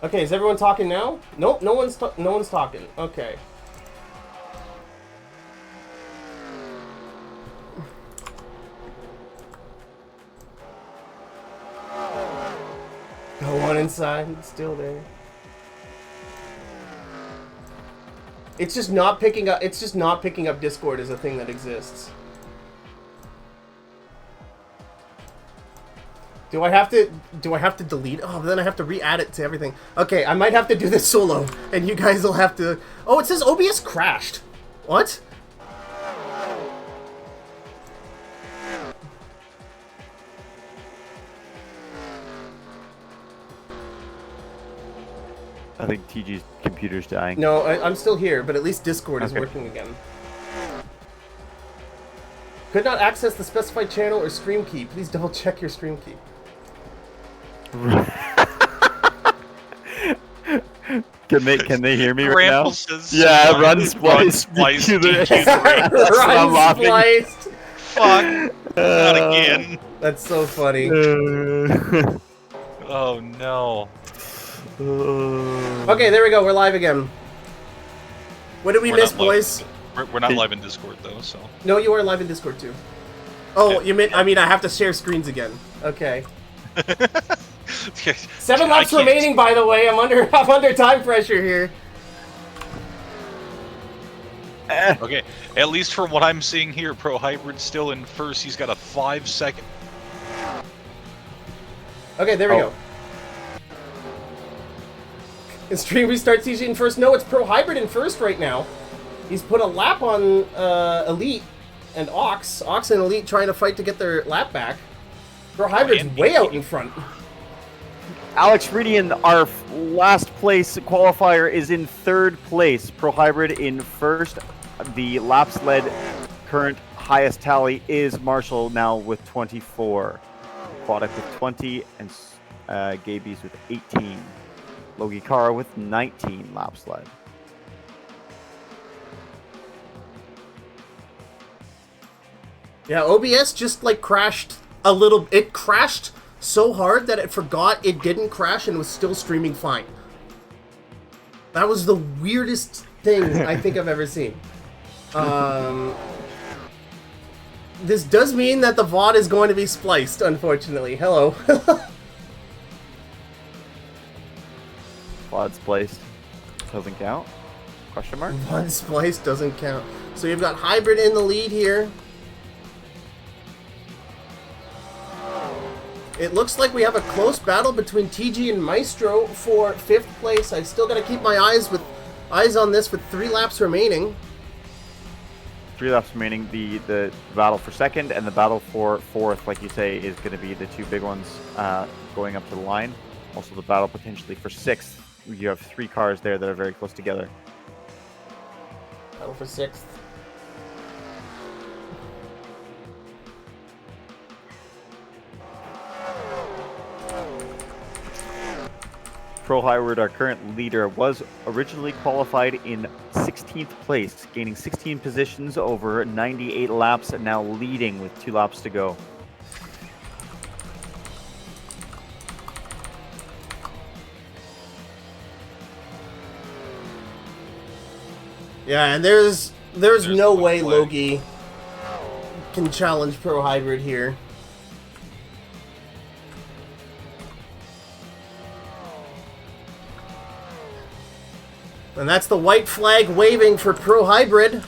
Okay, is everyone talking now? Nope, no one's talking. Okay. Go on inside, it's still there. It's just not picking up Discord as a thing that exists. Do I have to delete? Oh, then I have to re-add it to everything. Okay, I might have to do this solo, and you guys will have to... Oh, it says OBS crashed. What? I think TG's computer's dying. No, I'm still here, but at least Discord is working again. Could not access the specified channel or stream key. Please double check your stream key. Can they hear me right now? Says, yeah, run splice. Run splice. Run spliced. Fuck. Not again. That's so funny. Oh no. Okay, there we go. We're live again. What did we miss, boys? We're not live in Discord though, so. No, you are live in Discord too. Oh, you mean? I mean, I have to share screens again. Okay. 7 laps remaining, by the way. I'm under time pressure here. Okay, at least from what I'm seeing here, Pro Hybrid's still in first. He's got a 5-second. Okay, there we go. Is stream restart TG in first? No, it's Pro Hybrid in first right now. He's put a lap on Elite and Ox. Ox and Elite trying to fight to get their lap back. Pro Hybrid's way out in front. Alex Redian, our last place qualifier, is in third place. Pro Hybrid in first. The laps led current highest tally is Marshall now with 24. Aquatic with 20 and Gabies with 18. Logi Kara with 19 laps led. Yeah, OBS just like crashed a little. It crashed so hard that it forgot it didn't crash and was still streaming fine. That was the weirdest thing I think I've ever seen. This does mean that the VOD is going to be spliced, unfortunately. Hello. VOD spliced. Doesn't count? Question mark? VOD spliced doesn't count. So you've got Hybrid in the lead here. It looks like we have a close battle between TG and Maestro for 5th place. I've still got to keep my eyes on this with 3 laps remaining. 3 laps remaining. The battle for 2nd and the battle for 4th, like you say, is going to be the 2 big ones going up to the line. Also the battle potentially for 6th. You have 3 cars there that are very close together. Battle for 6th. Pro Hyward, our current leader, was originally qualified in 16th place, gaining 16 positions over 98 laps, and now leading with 2 laps to go. Yeah, and there's no way Logie can challenge Pro Hybrid here. And that's the white flag waving for Pro Hybrid.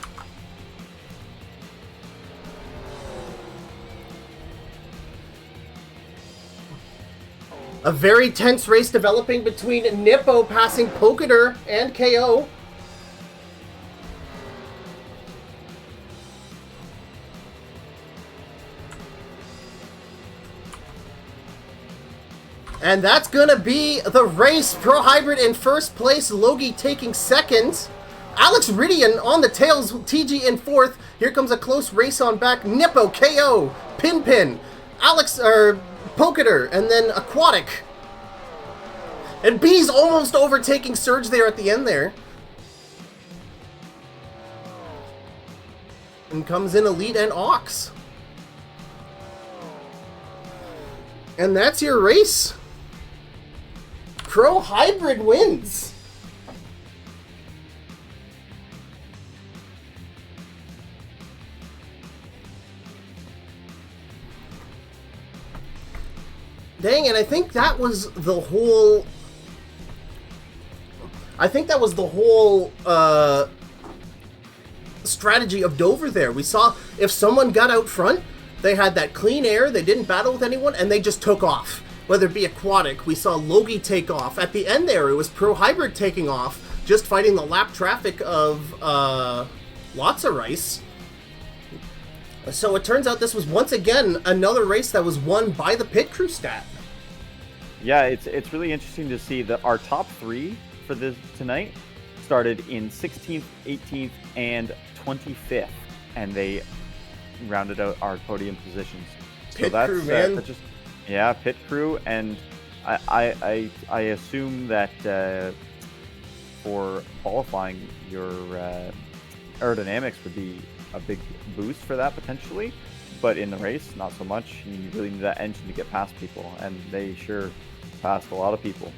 A very tense race developing between Nippo passing Poketer and KO. And that's gonna be the race. Pro Hybrid in 1st place, Logie taking 2nd. Alex Ridian on the tails, TG in 4th. Here comes a close race on back. Nippo, KO, Pin, Poketer, and then Aquatic. And B's almost overtaking Surge there at the end there. And comes in Elite and Ox. And that's your race. Pro Hybrid wins. Dang, and I think that was the whole... strategy of Dover there. We saw if someone got out front, they had that clean air, they didn't battle with anyone, and they just took off. Whether it be Aquatic, we saw Logie take off. At the end there, it was Pro Hybrid taking off, just fighting the lap traffic of lots of rice. So it turns out this was once again another race that was won by the pit crew stat. Yeah, it's really interesting to see that our top 3 for this tonight started in 16th, 18th, and 25th, and they rounded out our podium positions. Pit so that's crew, man. That's just, yeah, pit crew, and I assume that for qualifying, your aerodynamics would be a big boost for that potentially, but in the race, not so much. You really need that engine to get past people, and they sure passed a lot of people.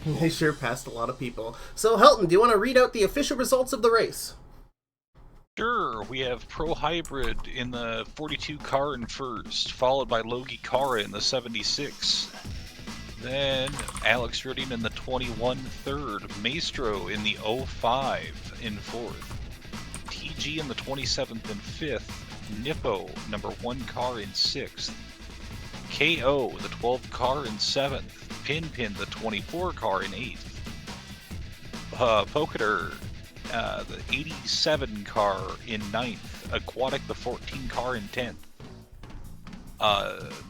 They sure passed a lot of people. So, Helton, do you want to read out the official results of the race? Sure, we have Pro Hybrid in the 42 car in 1st, followed by Logie Kara in the 76. Then Alex Ridding in the 21 3rd, Maestro in the 05 in 4th, TG in the 27th and 5th, Nippo number 1 car in 6th, KO the 12 car in 7th, Pin the 24 car in 8th, Poketer the 87 car in 9th, Aquatic the 14 car in 10th,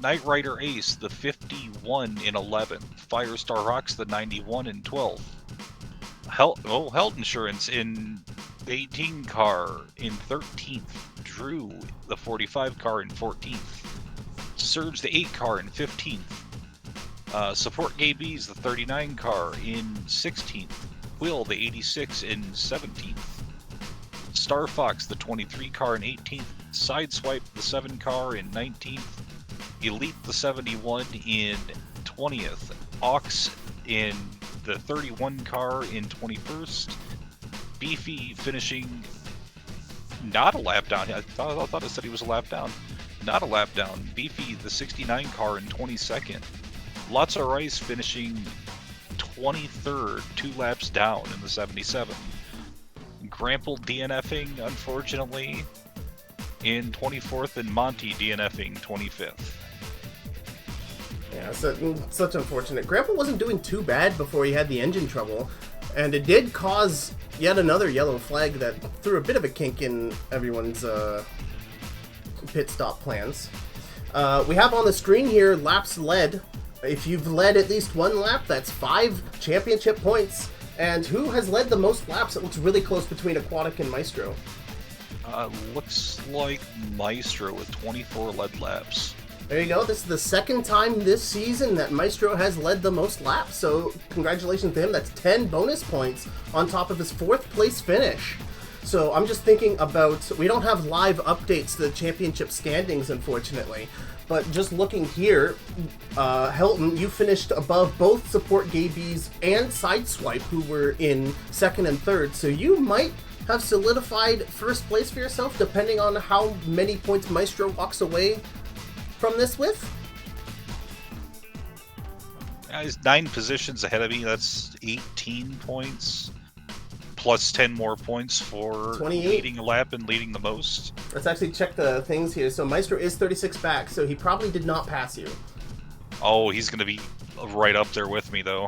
Knight Rider Ace the 51 in 11th, Firestar Rocks the 91 in 12th, Health Insurance in the 18 car in 13th, Drew the 45 car in 14th, Surge the 8 car in 15th, Support Gabies the 39 car in 16th, Will the 86 in 17th, Star Fox the 23 car in 18th, Sideswipe the 7 car in 19th, Elite the 71 in 20th. Ox in the 31 car in 21st. Beefy finishing not a lap down. I thought it said he was a lap down. Not a lap down. Beefy the 69 car in 22nd. Lots of Rice finishing 23rd, 2 laps down in the 77. Grample DNFing, unfortunately, in 24th, and Monty DNFing 25th. Yeah, such unfortunate. Grample wasn't doing too bad before he had the engine trouble, and it did cause yet another yellow flag that threw a bit of a kink in everyone's pit stop plans. We have on the screen here laps led. If you've led at least one lap, that's 5 championship points. And who has led the most laps? It looks really close between Aquatic and Maestro. Looks like Maestro with 24 led laps. There you go. This is the second time this season that Maestro has led the most laps. So congratulations to him. That's 10 bonus points on top of his 4th place finish. So I'm just thinking about, we don't have live updates to the championship standings, unfortunately. But just looking here, Helton, you finished above both Support Gabies and Sideswipe, who were in 2nd and 3rd. So you might have solidified 1st place for yourself, depending on how many points Maestro walks away from this with. He's 9 positions ahead of me. That's 18 points. Plus 10 more points for 28. Leading a lap and leading the most. Let's actually check the things here. So Maestro is 36 back, so he probably did not pass you. Oh, he's going to be right up there with me, though.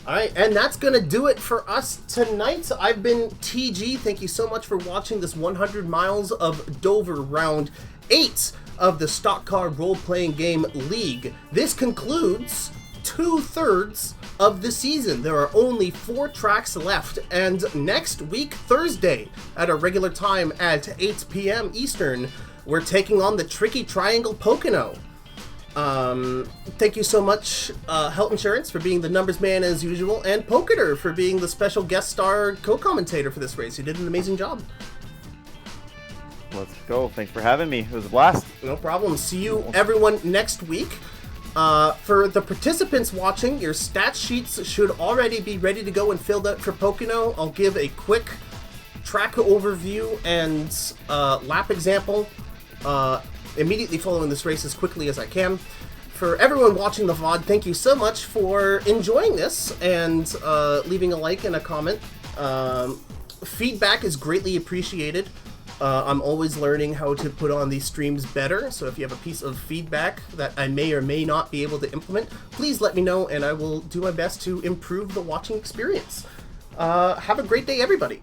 Alright, and that's going to do it for us tonight. I've been TG. Thank you so much for watching this 100 miles of Dover round 8 of the Stock Car Role-Playing Game League. This concludes 2/3 of the season. There are only 4 tracks left, and next week, Thursday, at a regular time at 8 p.m. Eastern, we're taking on the Tricky Triangle Pocono. Thank you so much, Health Insurance, for being the numbers man as usual, and Poketer for being the special guest star co-commentator for this race. You did an amazing job. Let's go. Thanks for having me. It was a blast. No problem. See you, everyone, next week. For the participants watching, your stat sheets should already be ready to go and filled out for Pocono. I'll give a quick track overview and lap example immediately following this race as quickly as I can. For everyone watching the VOD, thank you so much for enjoying this and leaving a like and a comment. Feedback is greatly appreciated. I'm always learning how to put on these streams better, so if you have a piece of feedback that I may or may not be able to implement, please let me know and I will do my best to improve the watching experience. Have a great day, everybody.